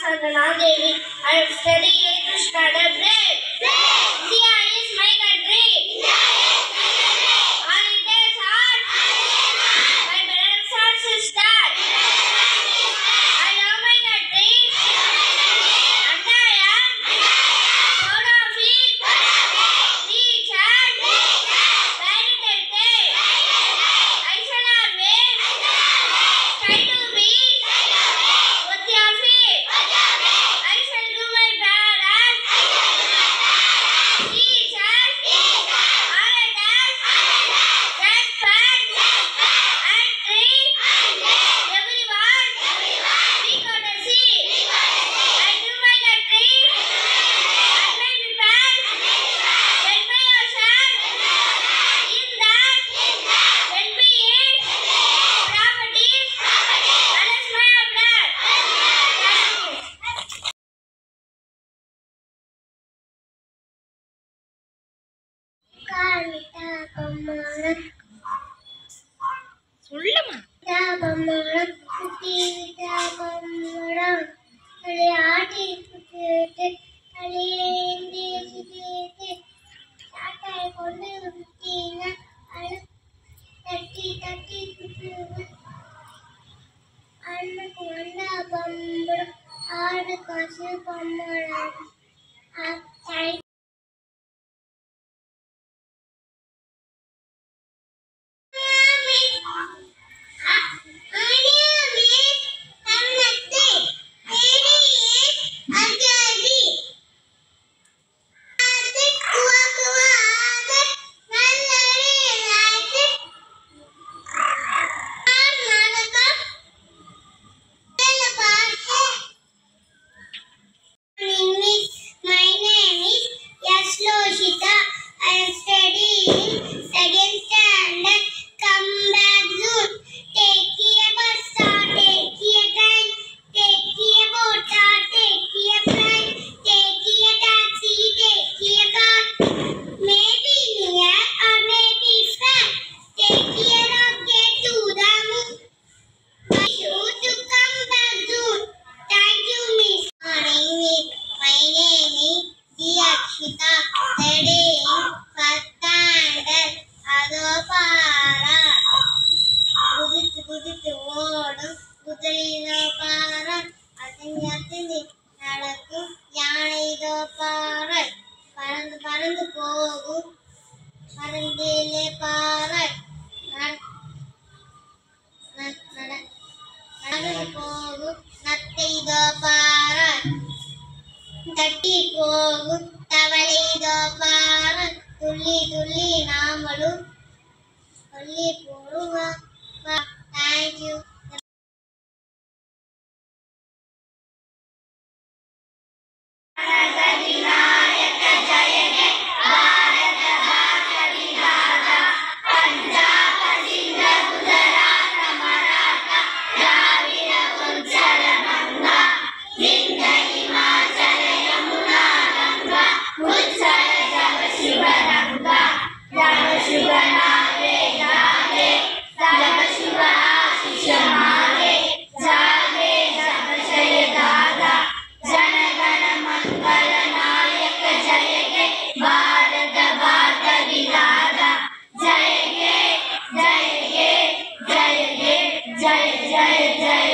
Sadhana Devi. I am studying to start a brave. India is my country. All Indians are my brothers and sisters. I love my country and I am proud of it. Rich and very talented. I shall always try to be worthy of it. I shall do my best. Teachers, all adults, respect and treat everyone with courtesy. I do my country and my people and my ocean in that well-being, properties, and as my blood. Karita Pamaran Sullama Pamaran Kutita Pamaran Kaliati Kutite Kaliendi Kutite Tatai Kondu Kutina Tati Kutite Anna Kunda Pamaran Ada Kasu Pamaran Atai My name is Yashloshita. I am studying second standard. Come back soon. Take a bus or take a train. Take a boat or take a plane. Take a taxi, take a car. Maybe near or maybe far. Take a rocket to the moon. Wish you to come back soon. Thank you, Miss. Morning. My name is Diyakshita. Studying first standard. Adopara. குதித்து ஓடும் குதிரைதோ பாரு. அசைஞ்சு நடக்கும் யானைதோ பாரு. பறந்து பறந்து போகும் பறந்திலே பாரு. நடந்து போகும் நத்தைதோ பாரு. தட்டி போகும் தவளைதோ பாரு. துள்ளி துள்ளி நாமளும் சொல்லி போடுவோம். Thank you. Jai Jai